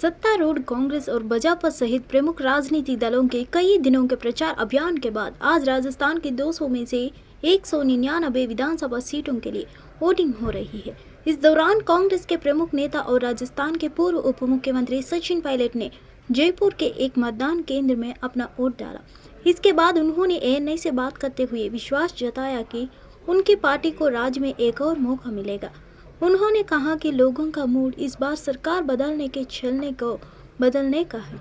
सत्तारूढ़ कांग्रेस और भाजपा सहित प्रमुख राजनीतिक दलों के कई दिनों के प्रचार अभियान के बाद आज राजस्थान की 200 में से 199 विधानसभा सीटों के लिए वोटिंग हो रही है। इस दौरान कांग्रेस के प्रमुख नेता और राजस्थान के पूर्व उप मुख्यमंत्री सचिन पायलट ने जयपुर के एक मतदान केंद्र में अपना वोट डाला। इसके बाद उन्होंने एएनआई से बात करते हुए विश्वास जताया कि उनकी पार्टी को राज्य में एक और मौका मिलेगा। उन्होंने कहा कि लोगों का मूड इस बार सरकार बदलने के छलने को बदलने का है।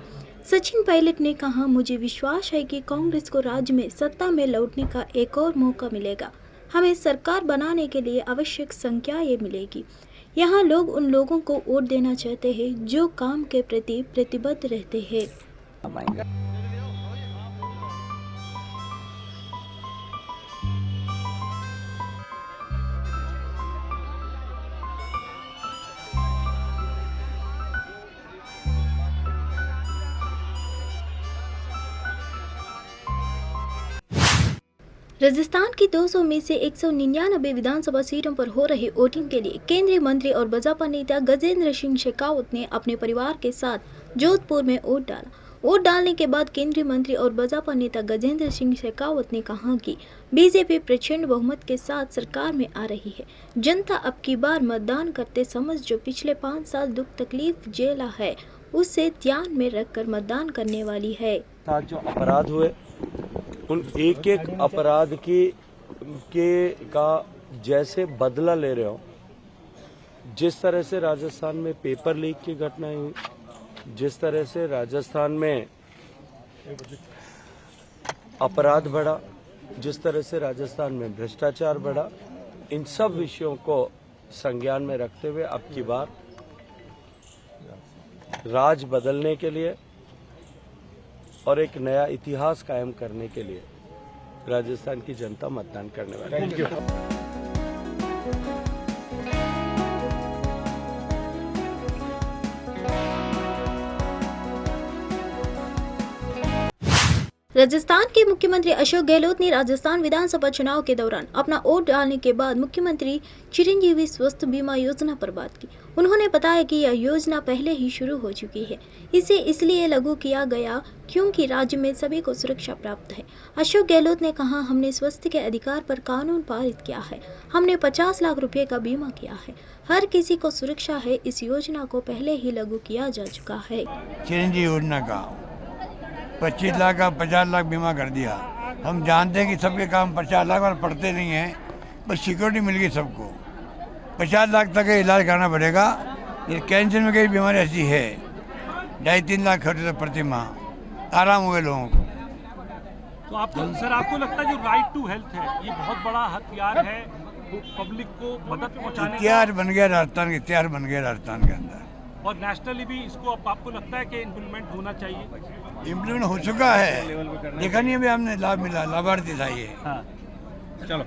सचिन पायलट ने कहा, मुझे विश्वास है कि कांग्रेस को राज्य में सत्ता में लौटने का एक और मौका मिलेगा। हमें सरकार बनाने के लिए आवश्यक संख्याएं मिलेगी। यहाँ लोग उन लोगों को वोट देना चाहते हैं जो काम के प्रति प्रतिबद्ध रहते हैं। राजस्थान की 200 में से 199 विधानसभा सीटों पर हो रही वोटिंग के लिए केंद्रीय मंत्री और भाजपा नेता गजेंद्र सिंह शेखावत ने अपने परिवार के साथ जोधपुर में वोट डाला। वोट डालने के बाद केंद्रीय मंत्री और भाजपा नेता गजेंद्र सिंह शेखावत ने कहा कि बीजेपी प्रचंड बहुमत के साथ सरकार में आ रही है। जनता अब की बार मतदान करते समय जो पिछले 5 साल दुख तकलीफ झेला है उससे ध्यान में रखकर मतदान करने वाली है। जो अपराध हुए उन एक एक अपराध का जैसे बदला ले रहे हो, जिस तरह से राजस्थान में पेपर लीक की घटनाएं हुई, जिस तरह से राजस्थान में अपराध बढ़ा, जिस तरह से राजस्थान में भ्रष्टाचार बढ़ा, इन सब विषयों को संज्ञान में रखते हुए अब की बार राज बदलने के लिए और एक नया इतिहास कायम करने के लिए राजस्थान की जनता मतदान करने वाली है। राजस्थान के मुख्यमंत्री अशोक गहलोत ने राजस्थान विधानसभा चुनाव के दौरान अपना वोट डालने के बाद मुख्यमंत्री चिरंजीवी स्वास्थ्य बीमा योजना पर बात की। उन्होंने बताया कि यह योजना पहले ही शुरू हो चुकी है। इसे इसलिए लागू किया गया क्योंकि राज्य में सभी को सुरक्षा प्राप्त है। अशोक गहलोत ने कहा, हमने स्वास्थ्य के अधिकार पर कानून पारित किया है। हमने 50 लाख रुपए का बीमा किया है। हर किसी को सुरक्षा है। इस योजना को पहले ही लागू किया जा चुका है। चिरंजीवी योजना का 25 लाख का 50 लाख बीमा कर दिया। हम जानते हैं कि सबके काम 50 लाख और पड़ते नहीं हैं, बस सिक्योरिटी मिल गई सबको। 50 लाख तक इलाज कराना पड़ेगा। ये कैंसर में कई बीमारी ऐसी है 2.5-3 लाख खर्च तो प्रति माह आराम हुए लोगों को। तो आपको लगता है जो राइट टू हेल्थ है ये बहुत बड़ा हथियार है पब्लिक को मदद पहुंचाने? हथियार बन गया राजस्थान के, हथियार बन गया राजस्थान के अंदर। और नेशनली भी इसको अब आपको लगता है कि इम्प्लीमेंट होना चाहिए? इम्प्लीमेंट हो चुका है, देखा नहीं अभी हमने लाभ मिला, लाभार्थी था ये। हाँ। चलो।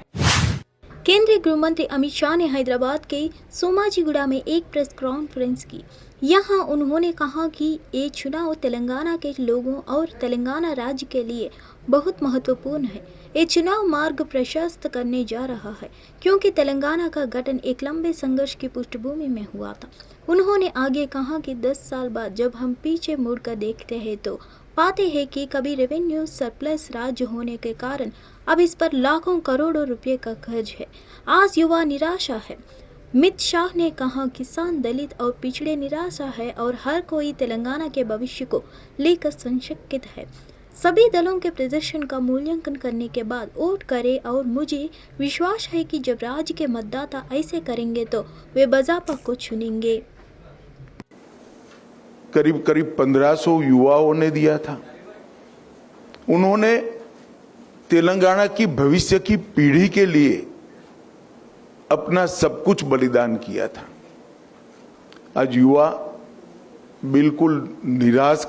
केंद्रीय गृह मंत्री अमित शाह ने हैदराबाद के सोमाजीगुड़ा में एक प्रेस कॉन्फ्रेंस की। यहाँ उन्होंने कहा कि ये चुनाव तेलंगाना के लोगों और तेलंगाना राज्य के लिए बहुत महत्वपूर्ण है। ये चुनाव मार्ग प्रशस्त करने जा रहा है क्योंकि तेलंगाना का गठन एक लंबे संघर्ष की पृष्ठभूमि में हुआ था। उन्होंने आगे कहा कि 10 साल बाद जब हम पीछे मुड़कर देखते हैं तो पाते हैं कि कभी रेवेन्यू सरप्लस राज्य होने के कारण अब इस पर लाखों करोड़ों रुपए का कर्ज है। आज युवा निराशा है। अमित शाह ने कहा, किसान, दलित और पिछड़े निराशा है और हर कोई तेलंगाना के भविष्य को लेकर संशयित है। सभी दलों के प्रदर्शन का मूल्यांकन करने के बाद वोट करें और मुझे विश्वास है कि जब राज्य के मतदाता ऐसे करेंगे तो वे भाजपा को चुनेंगे। करीब 1500 युवाओं ने दिया था। उन्होंने तेलंगाना की भविष्य की पीढ़ी के लिए अपना सब कुछ बलिदान किया था। आज युवा बिल्कुल निराश।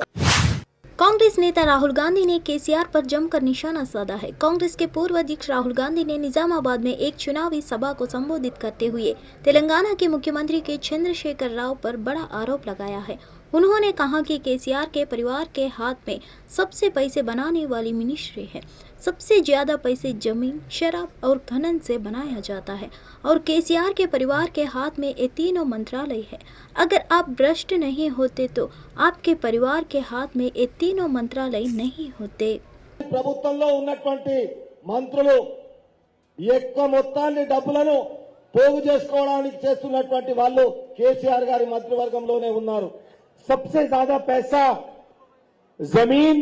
कांग्रेस नेता राहुल गांधी ने केसीआर पर जमकर निशाना साधा है। कांग्रेस के पूर्व अध्यक्ष राहुल गांधी ने निजामाबाद में एक चुनावी सभा को संबोधित करते हुए तेलंगाना के मुख्यमंत्री के चंद्रशेखर राव पर बड़ा आरोप लगाया है। उन्होंने कहा कि केसीआर के परिवार के हाथ में सबसे पैसे बनाने वाली मिनिस्ट्री है। सबसे ज्यादा पैसे जमीन, शराब और खनन से बनाया जाता है और केसीआर के परिवार के हाथ में ये तीनों मंत्रालय है। अगर आप भ्रष्ट नहीं होते तो आपके परिवार के हाथ में ये तीनों मंत्रालय नहीं होते। ప్రభుత్వంలో ఉన్నటువంటి మంత్రులు ఎక్కువ మొత్తాన్ని డబ్బులను పోగు చేసుకోవడానికి చేస్తున్నటువంటి వాళ్ళు కేసీఆర్ గారి మంత్రివర్గంలోనే ఉన్నారు। सबसे ज्यादा पैसा जमीन,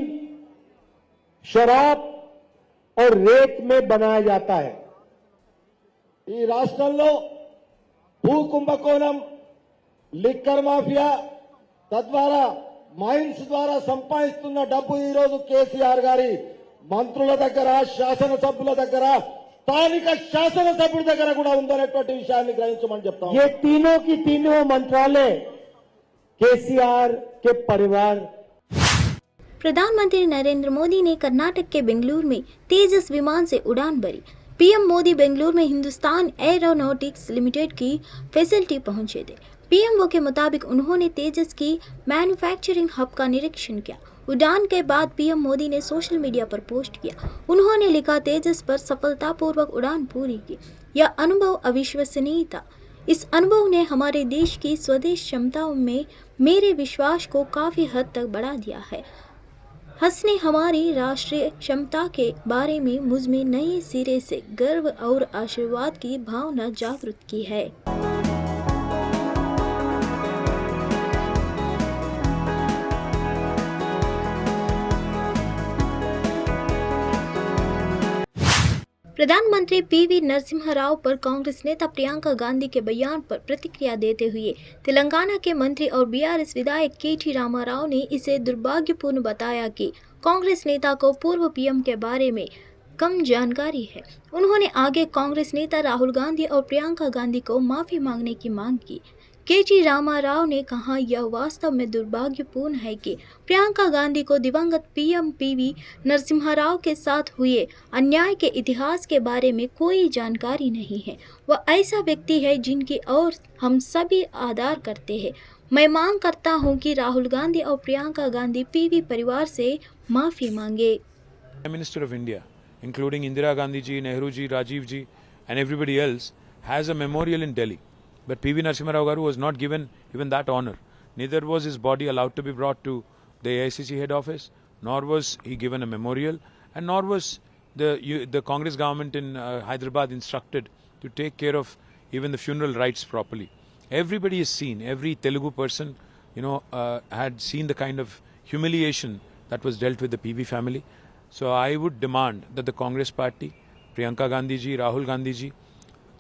शराब और रेत में बनाया जाता है। ఈ రాష్ట్రంలో భూ కుంభకోణం, లిక్కర్ మాఫియా, తద్వారా మైన్స్ ద్వారా సంపాదిస్తున్న డబ్బు ఈ రోజు కేసీఆర్ గారి మంత్రుల దగ్గర, శాసనసభ్యుల దగ్గర, స్థానిక శాసనసభ్యుల దగ్గర కూడా ఉందనేటువంటి విషయాన్ని గ్రహించమని చెప్తాం। ये तीनों की तीनों मंत्रालय केसीआर के परिवार। प्रधानमंत्री नरेंद्र मोदी ने कर्नाटक के बेंगलुरु में तेजस विमान से उड़ान भरी। पीएम मोदी बेंगलुरु में हिंदुस्तान एरोनॉटिक्स लिमिटेड की फैसिलिटी पहुंचे थे। पीएमओ के मुताबिक उन्होंने तेजस की मैन्युफैक्चरिंग हब का निरीक्षण किया। उड़ान के बाद पीएम मोदी ने सोशल मीडिया पर पोस्ट किया। उन्होंने लिखा, तेजस पर सफलतापूर्वक उड़ान पूरी की। यह अनुभव अविश्वसनीय था। इस अनुभव ने हमारे देश की स्वदेश क्षमताओं में मेरे विश्वास को काफी हद तक बढ़ा दिया है। हंस ने हमारी राष्ट्रीय क्षमता के बारे में मुझ में नए सिरे से गर्व और आशीर्वाद की भावना जागृत की है। प्रधानमंत्री पीवी नरसिम्हा राव पर कांग्रेस नेता प्रियंका गांधी के बयान पर प्रतिक्रिया देते हुए तेलंगाना के मंत्री और बीआरएस विधायक केटी रामाराव ने इसे दुर्भाग्यपूर्ण बताया कि कांग्रेस नेता को पूर्व पीएम के बारे में कम जानकारी है। उन्होंने आगे कांग्रेस नेता राहुल गांधी और प्रियंका गांधी को माफी मांगने की मांग की। केटी रामाराव ने कहा, यह वास्तव में दुर्भाग्यपूर्ण है कि प्रियंका गांधी को दिवंगत पीएम पीवी नरसिम्हा राव के साथ हुए अन्याय के इतिहास के बारे में कोई जानकारी नहीं है। वह ऐसा व्यक्ति है जिनकी ओर हम सभी आदर करते हैं। मैं मांग करता हूं कि राहुल गांधी और प्रियंका गांधी पीवी परिवार से माफी मांगे। Prime Minister of India, including Indira Gandhi ji, Nehru ji, Rajiv ji and everybody else has a memorial in Delhi. But P.V. Narasimha Rao Garu was not given even that honor. Neither was his body allowed to be brought to the AICC head office, nor was he given a memorial, and nor was the Congress government in Hyderabad instructed to take care of even the funeral rites properly. Everybody has seen, every Telugu person, had seen the kind of humiliation that was dealt with the PV family. So I would demand that the Congress party, Priyanka Gandhi ji, Rahul Gandhi ji,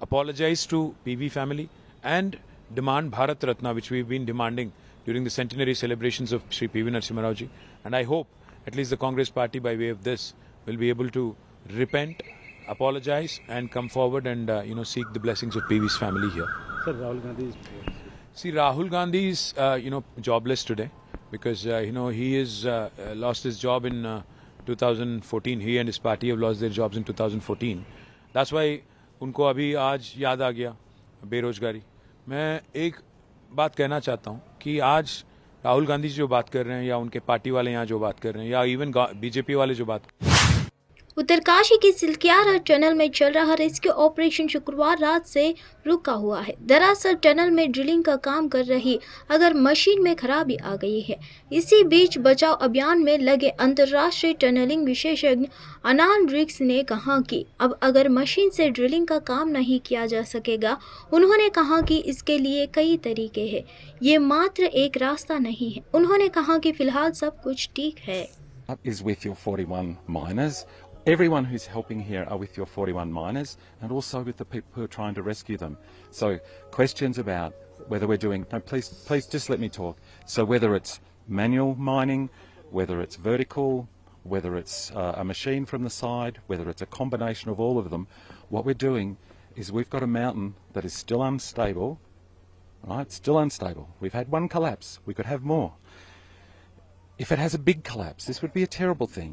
apologize to PV family and demand Bharat Ratna, which we've been demanding during the centenary celebrations of Sri P.V. Narasimha Rao ji. And I hope at least the Congress party, by way of this, will be able to repent, apologize and come forward and seek the blessings of PV's family here. Sir, Rahul Gandhi is... See, Rahul Gandhi is jobless today because he has lost his job in 2014. He and his party have lost their jobs in 2014. That's why उनको अभी आज याद आ गया बेरोजगारी। मैं एक बात कहना चाहता हूँ कि आज राहुल गांधी जी जो बात कर रहे हैं या उनके पार्टी वाले यहाँ जो बात कर रहे हैं या इवन बीजेपी वाले जो बात उत्तरकाशी की सिलक्यारा टनल में चल रहा रेस्क्यू ऑपरेशन शुक्रवार रात से रुका हुआ है। दरअसल टनल में ड्रिलिंग का काम कर रही अगर मशीन में खराबी आ गई है। इसी बीच बचाव अभियान में लगे अंतर्राष्ट्रीय टनलिंग विशेषज्ञ अनान रिक्स ने कहा कि अब अगर मशीन से ड्रिलिंग का काम नहीं किया जा सकेगा। उन्होंने कहा कि इसके लिए कई तरीके हैं, ये मात्र एक रास्ता नहीं है। उन्होंने कहा कि फिलहाल सब कुछ ठीक है। Is with your 41 miners. Everyone who's helping here are with your 41 miners and also with the people who are trying to rescue them. So questions about whether we're doing, no, please just let me talk. So whether it's manual mining, whether it's vertical, whether it's a machine from the side, whether it's a combination of all of them, what we're doing is we've got a mountain that is still unstable, right? Still unstable. We've had one collapse. We could have more. If it has a big collapse, this would be a terrible thing.